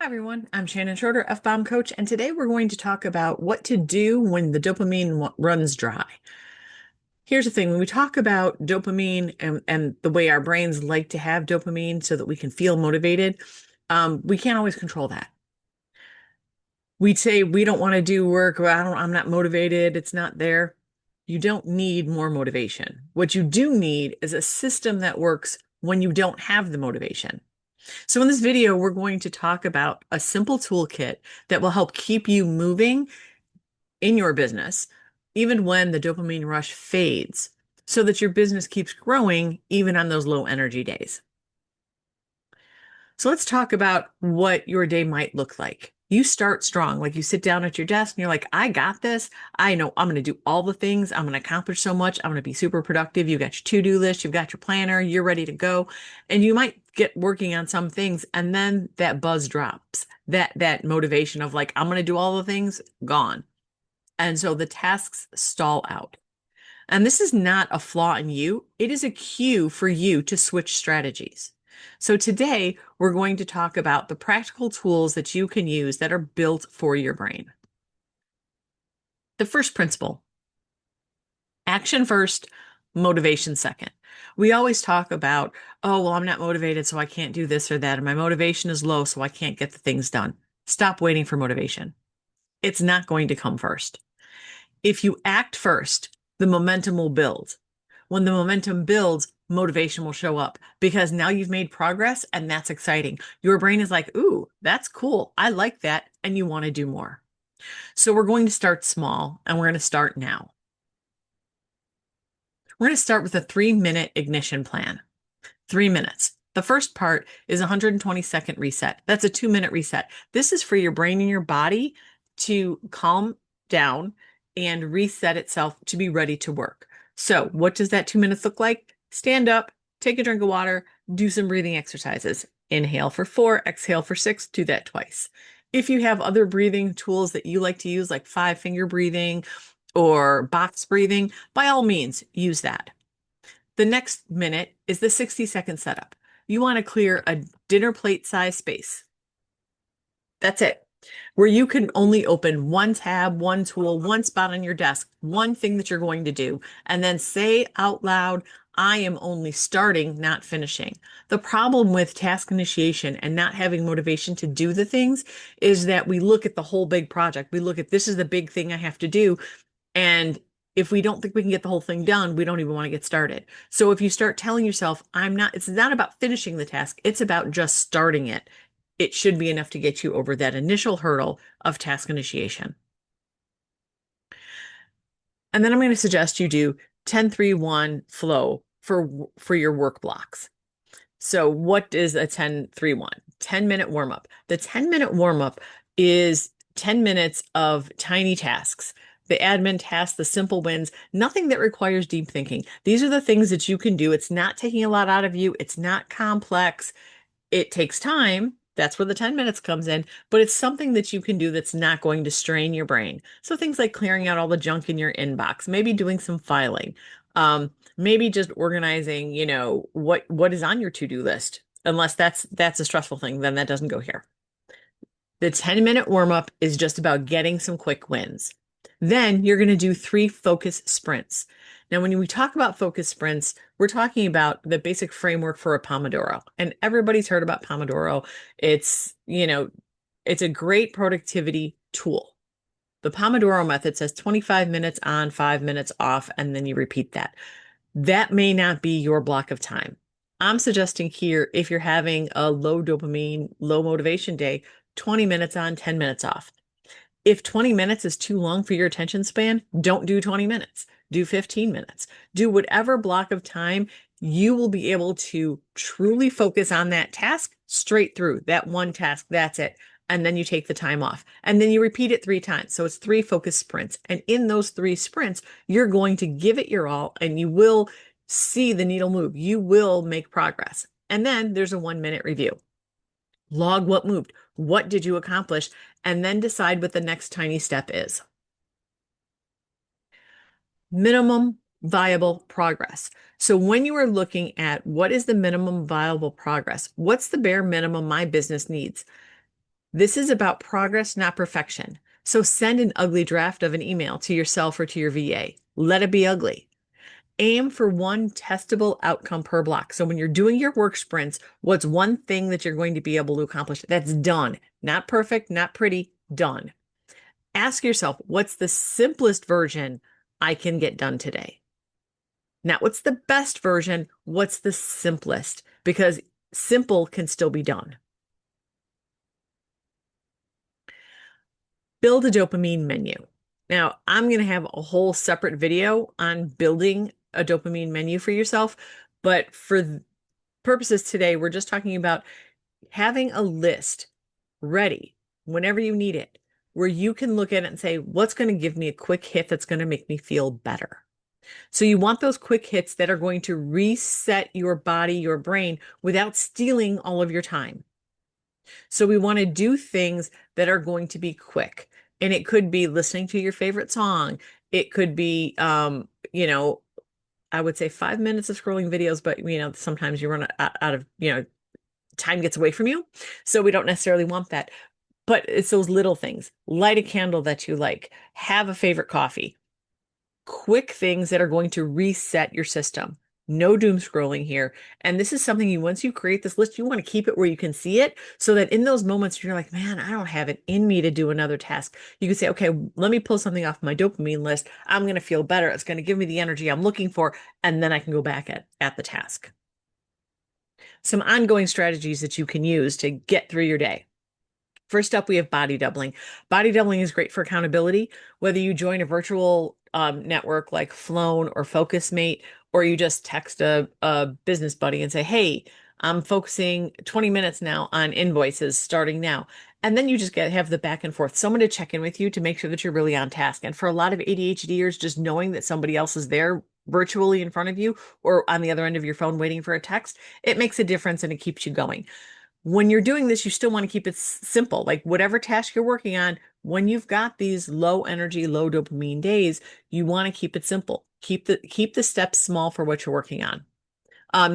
Hi everyone, I'm Shannon Schroeder, F-Bomb Coach, and today we're going to talk about what to do when the dopamine runs dry. Here's the thing, when we talk about dopamine and the way our brains like to have dopamine so that we can feel motivated, we can't always control that. We'd say we don't want to do work, or I'm not motivated, it's not there. You don't need more motivation. What you do need is a system that works when you don't have the motivation. So in this video, we're going to talk about a simple toolkit that will help keep you moving in your business, even when the dopamine rush fades, so that your business keeps growing even on those low energy days. So let's talk about what your day might look like. You start strong, like you sit down at your desk and you're like, I got this. I know I'm going to do all the things. I'm going to accomplish so much. I'm going to be super productive. You got your to-do list, you've got your planner, you're ready to go. And you might get working on some things and then that buzz drops. That motivation of like, I'm going to do all the things, gone. And so the tasks stall out. And this is not a flaw in you. It is a cue for you to switch strategies. So today we're going to talk about the practical tools that you can use that are built for your brain. The first principle, action first, motivation second. We always talk about, oh, well, I'm not motivated, so I can't do this or that. And my motivation is low, so I can't get the things done. Stop waiting for motivation. It's not going to come first. If you act first, the momentum will build. When the momentum builds, motivation will show up because now you've made progress and that's exciting. Your brain is like, ooh, that's cool. I like that. And you want to do more. So we're going to start small and we're going to start now. We're going to start with a 3-minute ignition plan. 3 minutes. The first part is 120-second reset. That's a 2-minute reset. This is for your brain and your body to calm down and reset itself to be ready to work. So what does that 2 minutes look like? Stand up, take a drink of water, do some breathing exercises. Inhale for 4, exhale for 6, do that twice. If you have other breathing tools that you like to use, like 5-finger breathing or box breathing, by all means, use that. The next minute is the 60-second setup. You want to clear a dinner plate size space. That's it. Where you can only open one tab, one tool, one spot on your desk, one thing that you're going to do, and then say out loud, I am only starting, not finishing. The problem with task initiation and not having motivation to do the things is that we look at the whole big project. We look at this is the big thing I have to do. And if we don't think we can get the whole thing done, we don't even want to get started. So if you start telling yourself, it's not about finishing the task, it's about just starting it. It should be enough to get you over that initial hurdle of task initiation. And then I'm going to suggest you do 10-3-1 flow for your work blocks. So what is a 10-3-1? 10-minute warm up. The 10-minute warm up is 10 minutes of tiny tasks. The admin tasks, the simple wins, nothing that requires deep thinking. These are the things that you can do. It's not taking a lot out of you. It's not complex. It takes time. That's where the 10 minutes comes in, but it's something that you can do that's not going to strain your brain. So things like clearing out all the junk in your inbox, maybe doing some filing, maybe just organizing, what is on your to-do list. Unless that's a stressful thing, then that doesn't go here. The 10-minute warm-up is just about getting some quick wins. Then you're going to do 3 focus sprints. Now, when we talk about focus sprints, we're talking about the basic framework for a Pomodoro. And everybody's heard about Pomodoro. It's a great productivity tool. The Pomodoro method says 25 minutes on, 5 minutes off, and then you repeat that. That may not be your block of time. I'm suggesting here, if you're having a low dopamine, low motivation day, 20 minutes on, 10 minutes off. If 20 minutes is too long for your attention span, don't do 20 minutes. Do 15 minutes. Do whatever block of time you will be able to truly focus on that task straight through. That one task, that's it. And then you take the time off. And then you repeat it 3 times. So it's 3 focus sprints. And in those 3 sprints, you're going to give it your all and you will see the needle move. You will make progress. And then there's a 1-minute review. Log what moved. What did you accomplish? And then decide what the next tiny step is. Minimum viable progress. So when you are looking at what is the minimum viable progress, what's the bare minimum my business needs? This is about progress, not perfection. So send an ugly draft of an email to yourself or to your VA. Let it be ugly. Aim for one testable outcome per block. So when you're doing your work sprints, what's one thing that you're going to be able to accomplish that's done? Not perfect, not pretty, done. Ask yourself, what's the simplest version I can get done today? Not what's the best version, what's the simplest? Because simple can still be done. Build a dopamine menu. Now, I'm going to have a whole separate video on building a dopamine menu for yourself, but for purposes today, we're just talking about having a list ready whenever you need it, where you can look at it and say, what's going to give me a quick hit that's going to make me feel better? So you want those quick hits that are going to reset your body, your brain, without stealing all of your time. So we want to do things that are going to be quick. And it could be listening to your favorite song. It could be, I would say 5 minutes of scrolling videos, but sometimes you run out of, time gets away from you. So we don't necessarily want that. But it's those little things. Light a candle that you like. Have a favorite coffee. Quick things that are going to reset your system. No doom scrolling here. And this is something once you create this list, you want to keep it where you can see it so that in those moments you're like, man, I don't have it in me to do another task. You can say, okay, let me pull something off my dopamine list. I'm going to feel better. It's going to give me the energy I'm looking for. And then I can go back at the task. Some ongoing strategies that you can use to get through your day. First up, we have body doubling. Body doubling is great for accountability, whether you join a virtual network like Flown or FocusMate, or you just text a business buddy and say, hey, I'm focusing 20 minutes now on invoices starting now. And then you just have the back and forth, someone to check in with you to make sure that you're really on task. And for a lot of ADHDers, just knowing that somebody else is there virtually in front of you or on the other end of your phone waiting for a text, it makes a difference and it keeps you going. When you're doing this, you still want to keep it simple. Like whatever task you're working on, when you've got these low energy, low dopamine days, you want to keep it simple. Keep the steps small for what you're working on.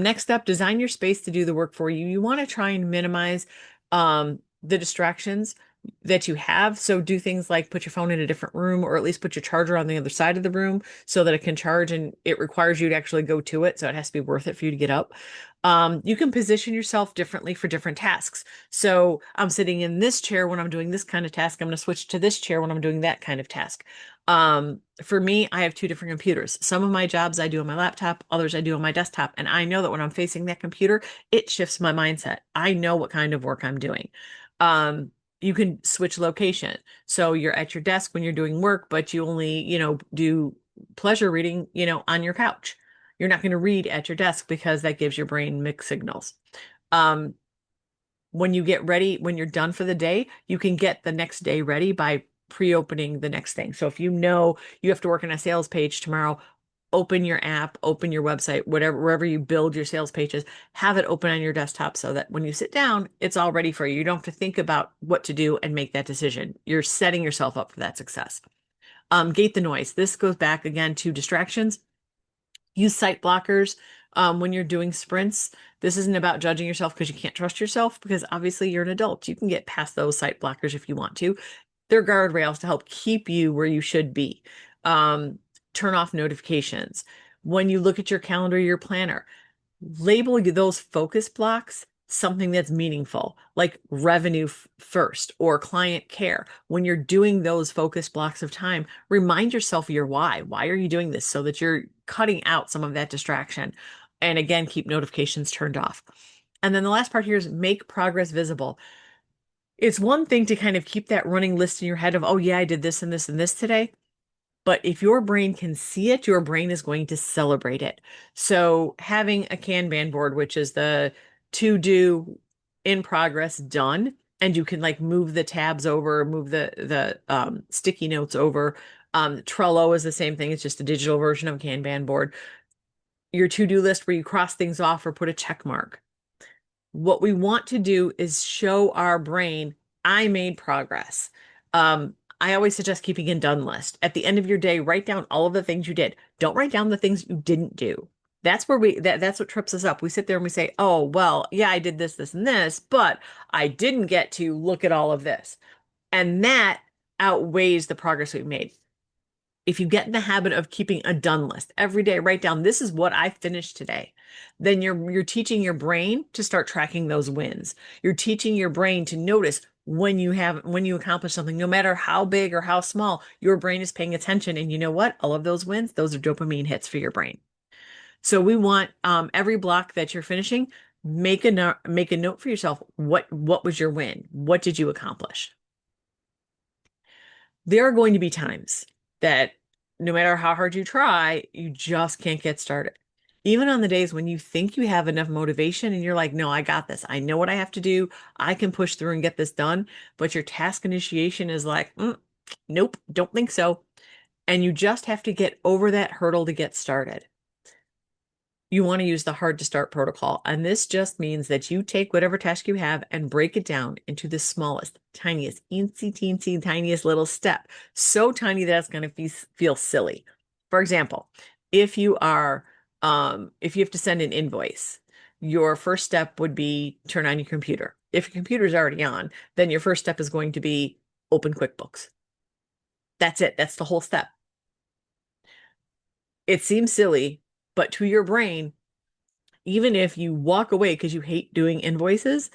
Next up, design your space to do the work for you. You want to try and minimize the distractions that you have. So do things like put your phone in a different room, or at least put your charger on the other side of the room so that it can charge, and it requires you to actually go to it. So it has to be worth it for you to get up. You can position yourself differently for different tasks. So I'm sitting in this chair when I'm doing this kind of task. I'm going to switch to this chair when I'm doing that kind of task. For me, I have two different computers. Some of my jobs I do on my laptop, others I do on my desktop. And I know that when I'm facing that computer, it shifts my mindset. I know what kind of work I'm doing. You can switch location. So you're at your desk when you're doing work, but you only, do pleasure reading, on your couch. You're not going to read at your desk because that gives your brain mixed signals. Um, when you get ready, when you're done for the day, you can get the next day ready by pre-opening the next thing. So if you know you have to work on a sales page tomorrow, open your app, open your website, wherever you build your sales pages, have it open on your desktop so that when you sit down, it's all ready for you. You don't have to think about what to do and make that decision. You're setting yourself up for that success. Gate the noise. This goes back again to distractions. Use site blockers when you're doing sprints. This isn't about judging yourself because you can't trust yourself, because obviously you're an adult. You can get past those site blockers if you want to. They're guardrails to help keep you where you should be. Turn off notifications. When you look at your calendar, your planner, label those focus blocks something that's meaningful, like revenue first or client care. When you're doing those focus blocks of time, remind yourself your why. Why are you doing this? So that you're cutting out some of that distraction. And again, keep notifications turned off. And then the last part here is make progress visible. It's one thing to kind of keep that running list in your head of, oh yeah, I did this and this and this today. But if your brain can see it, your brain is going to celebrate it. So having a Kanban board, which is the to do, in progress, done, and you can like move the tabs over, move the sticky notes over. Trello is the same thing. It's just a digital version of a Kanban board. Your to-do list where you cross things off or put a check mark. What we want to do is show our brain, I made progress. I always suggest keeping a done list. At the end of your day, write down all of the things you did. Don't write down the things you didn't do. That's where that's what trips us up. We sit there and we say, "Oh, well, yeah, I did this, this, and this, but I didn't get to look at all of this." And that outweighs the progress we've made. If you get in the habit of keeping a done list every day, write down this is what I finished today. Then you're teaching your brain to start tracking those wins. You're teaching your brain to notice when you accomplish something, no matter how big or how small, your brain is paying attention. And you know what? All of those wins, those are dopamine hits for your brain. So we want every block that you're finishing, make a note for yourself. What was your win? What did you accomplish? There are going to be times that no matter how hard you try, you just can't get started. Even on the days when you think you have enough motivation and you're like, no, I got this. I know what I have to do. I can push through and get this done. But your task initiation is like, nope, don't think so. And you just have to get over that hurdle to get started. You want to use the hard to start protocol. And this just means that you take whatever task you have and break it down into the smallest, tiniest, eensy teensy, tiniest little step. So tiny that it's going to feel silly. For example, if you are, if you have to send an invoice, your first step would be turn on your computer. If your computer is already on, then your first step is going to be open QuickBooks. That's it. That's the whole step. It seems silly, but to your brain, even if you walk away because you hate doing invoices,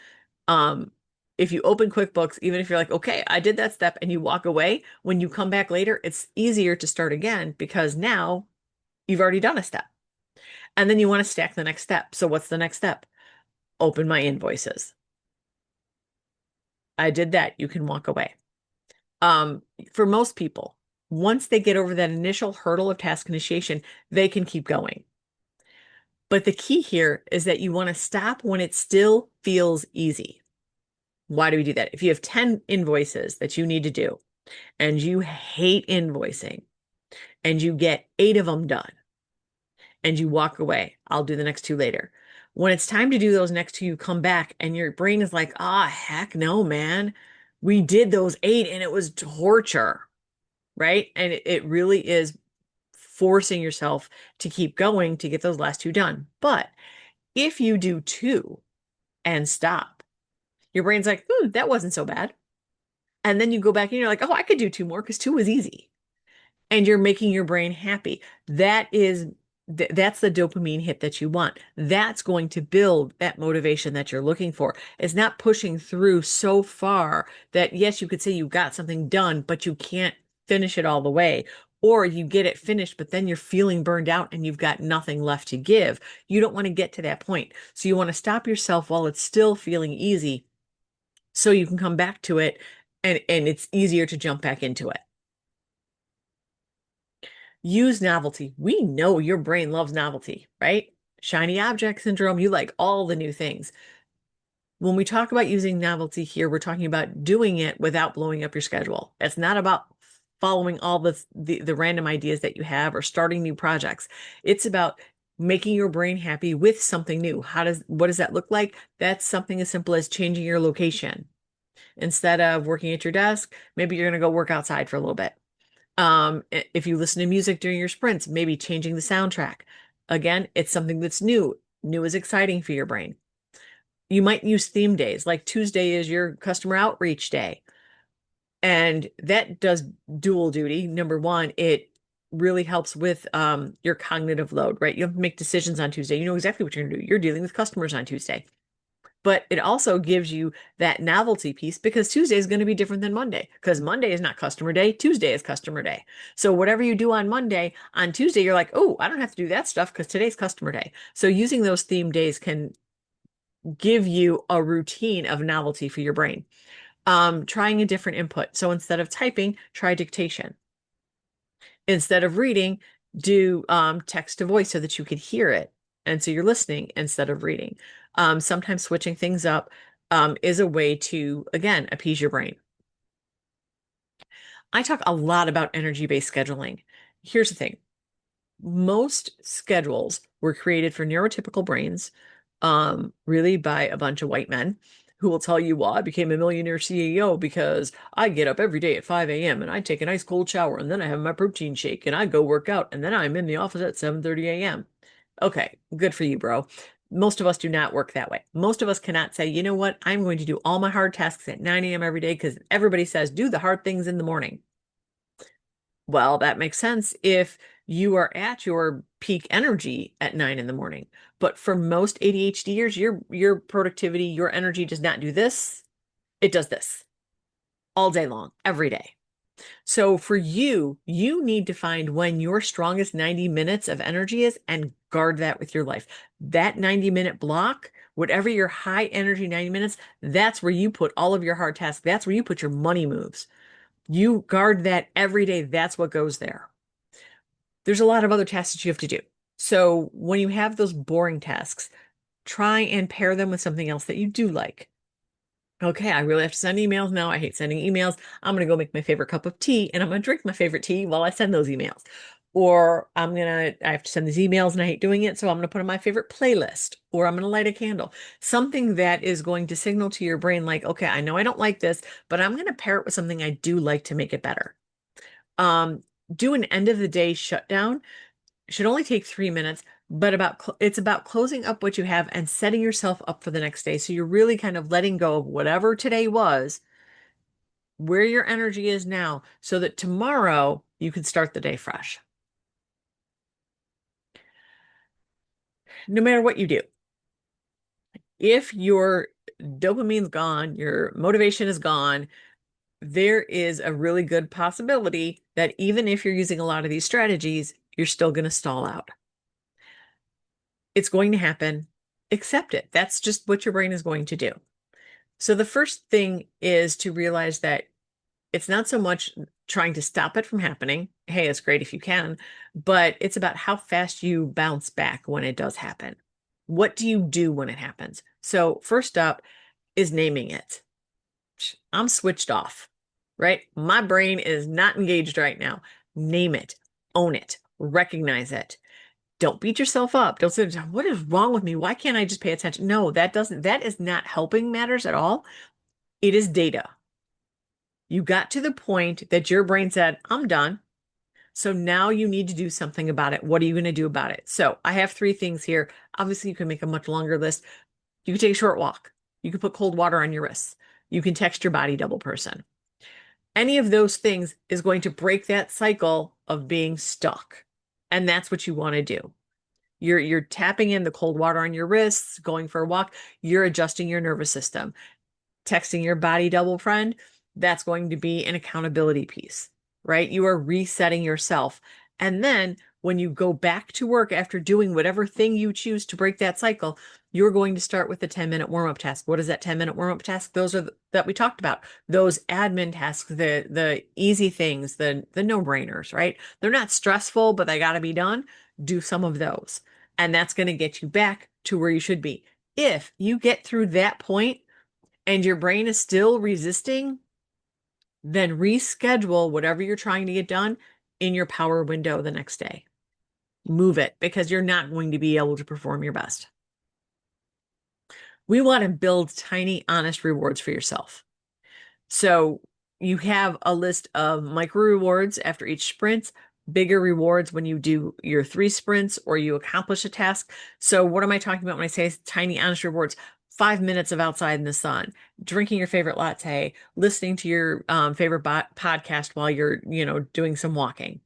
um, if you open QuickBooks, even if you're like, okay, I did that step and you walk away, when you come back later, it's easier to start again because now you've already done a step. And then you want to stack the next step. So what's the next step? Open my invoices. I did that. You can walk away. For most people, once they get over that initial hurdle of task initiation, they can keep going. But the key here is that you want to stop when it still feels easy. Why do we do that? If you have 10 invoices that you need to do and you hate invoicing and you get 8 of them done and you walk away, I'll do the next 2 later. When it's time to do those next 2, you come back and your brain is like, heck no, man. We did those 8 and it was torture, right? And it really is forcing yourself to keep going to get those last 2 done. But if you do 2 and stop, your brain's like, that wasn't so bad. And then you go back and you're like, oh, I could do 2 more because 2 was easy. And you're making your brain happy. That's the dopamine hit that you want. That's going to build that motivation that you're looking for. It's not pushing through so far that, yes, you could say you got something done, but you can't finish it all the way. Or you get it finished, but then you're feeling burned out and you've got nothing left to give. You don't want to get to that point. So you want to stop yourself while it's still feeling easy so you can come back to it and it's easier to jump back into it. Use novelty. We know your brain loves novelty, right? Shiny object syndrome, you like all the new things. When we talk about using novelty here, we're talking about doing it without blowing up your schedule. It's not about following all the random ideas that you have or starting new projects. It's about making your brain happy with something new. What does that look like? That's something as simple as changing your location. Instead of working at your desk, maybe you're going to go work outside for a little bit. If you listen to music during your sprints, maybe changing the soundtrack. Again, it's something that's new. New is exciting for your brain. You might use theme days, like Tuesday is your customer outreach day. And that does dual duty. Number one, it really helps with your cognitive load, right? You have to make decisions on Tuesday. You know exactly what you're going to do. You're dealing with customers on Tuesday. But it also gives you that novelty piece because Tuesday is going to be different than Monday because Monday is not customer day. Tuesday is customer day. So whatever you do on Monday, on Tuesday, you're like, oh, I don't have to do that stuff because today's customer day. So using those theme days can give you a routine of novelty for your brain. Trying a different input. So instead of typing, try dictation. Instead of reading, do text to voice so that you can hear it. And so you're listening instead of reading. Sometimes switching things up is a way to, again, appease your brain. I talk a lot about energy-based scheduling. Here's the thing. Most schedules were created for neurotypical brains, really by a bunch of white men who will tell you, well, I became a millionaire CEO because I get up every day at 5 a.m. and I take a nice cold shower and then I have my protein shake and I go work out and then I'm in the office at 7:30 a.m. Okay, good for you, bro. Most of us do not work that way. Most of us cannot say, you know what, I'm going to do all my hard tasks at 9 a.m. every day because everybody says do the hard things in the morning. Well, that makes sense if you are at your peak energy at 9 in the morning. But for most ADHDers, your productivity, your energy does not do this. It does this all day long, every day. So for you, you need to find when your strongest 90 minutes of energy is and guard that with your life. That 90-minute block, whatever your high energy 90 minutes, that's where you put all of your hard tasks. That's where you put your money moves. You guard that every day. That's what goes there. There's a lot of other tasks that you have to do. So when you have those boring tasks, try and pair them with something else that you do like. Okay, I really have to send emails now. I hate sending emails. I'm going to go make my favorite cup of tea and I'm going to drink my favorite tea while I send those emails. Or I have to send these emails and I hate doing it. So I'm going to put on my favorite playlist or I'm going to light a candle. Something that is going to signal to your brain, like, okay, I know I don't like this, but I'm going to pair it with something I do like to make it better. Um, do an end of the day shutdown. Should only take 3 minutes, but it's about closing up what you have and setting yourself up for the next day. So you're really kind of letting go of whatever today was, where your energy is now, so that tomorrow you can start the day fresh. No matter what you do, if your dopamine's gone, your motivation is gone, there is a really good possibility that even if you're using a lot of these strategies, you're still going to stall out. It's going to happen. Accept it. That's just what your brain is going to do. So the first thing is to realize that it's not so much trying to stop it from happening. Hey, it's great if you can, but it's about how fast you bounce back when it does happen. What do you do when it happens? So first up is naming it. I'm switched off, right? My brain is not engaged right now. Name it, own it, recognize it. Don't beat yourself up. Don't say, what is wrong with me? Why can't I just pay attention? No, that is not helping matters at all. It is data. You got to the point that your brain said, I'm done. So now you need to do something about it. What are you going to do about it? So I have 3 things here. Obviously, you can make a much longer list. You can take a short walk. You can put cold water on your wrists. You can text your body double person. Any of those things is going to break that cycle of being stuck. And that's what you want to do. You're tapping in the cold water on your wrists, going for a walk, you're adjusting your nervous system. Texting your body double friend, that's going to be an accountability piece, right? You are resetting yourself. And then when you go back to work after doing whatever thing you choose to break that cycle, you're going to start with the 10-minute warm-up task. What is that 10-minute warm-up task? Those are that we talked about. Those admin tasks, the easy things, the no-brainers, right? They're not stressful, but they got to be done. Do some of those. And that's going to get you back to where you should be. If you get through that point and your brain is still resisting, then reschedule whatever you're trying to get done in your power window the next day. Move it because you're not going to be able to perform your best. We want to build tiny, honest rewards for yourself. So you have a list of micro rewards after each sprint, bigger rewards when you do your 3 sprints or you accomplish a task. So what am I talking about when I say tiny, honest rewards? 5 minutes of outside in the sun, drinking your favorite latte, listening to your favorite podcast while you're, doing some walking.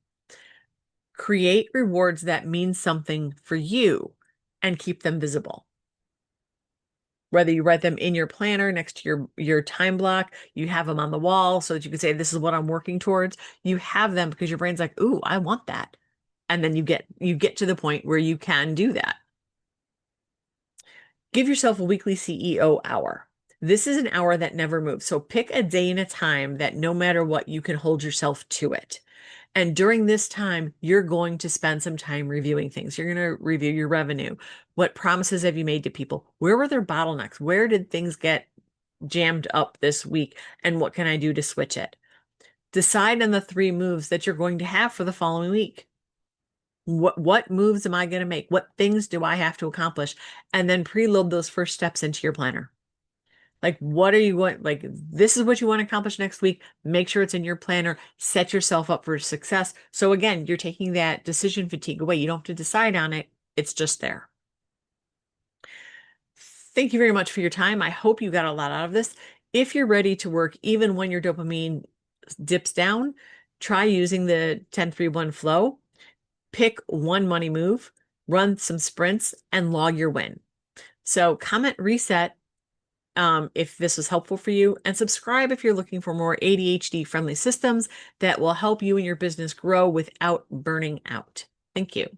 Create rewards that mean something for you and keep them visible. Whether you write them in your planner next to your time block, you have them on the wall so that you can say, this is what I'm working towards. You have them because your brain's like, ooh, I want that. And then you get to the point where you can do that. Give yourself a weekly CEO hour. This is an hour that never moves. So pick a day and a time that no matter what, you can hold yourself to it. And during this time, you're going to spend some time reviewing things. You're going to review your revenue. What promises have you made to people? Where were their bottlenecks? Where did things get jammed up this week? And what can I do to switch it? Decide on the 3 moves that you're going to have for the following week. What moves am I going to make? What things do I have to accomplish? And then preload those first steps into your planner. Like, what are you going, like, this is what you want to accomplish next week. Make sure it's in your planner. Set yourself up for success. So again, you're taking that decision fatigue away. You don't have to decide on it. It's just there. Thank you very much for your time. I hope you got a lot out of this. If you're ready to work even when your dopamine dips down, try using the 10-3-1 flow. Pick one money move, run some sprints, and log your win. So comment reset if this was helpful for you, and subscribe if you're looking for more ADHD-friendly systems that will help you and your business grow without burning out. Thank you.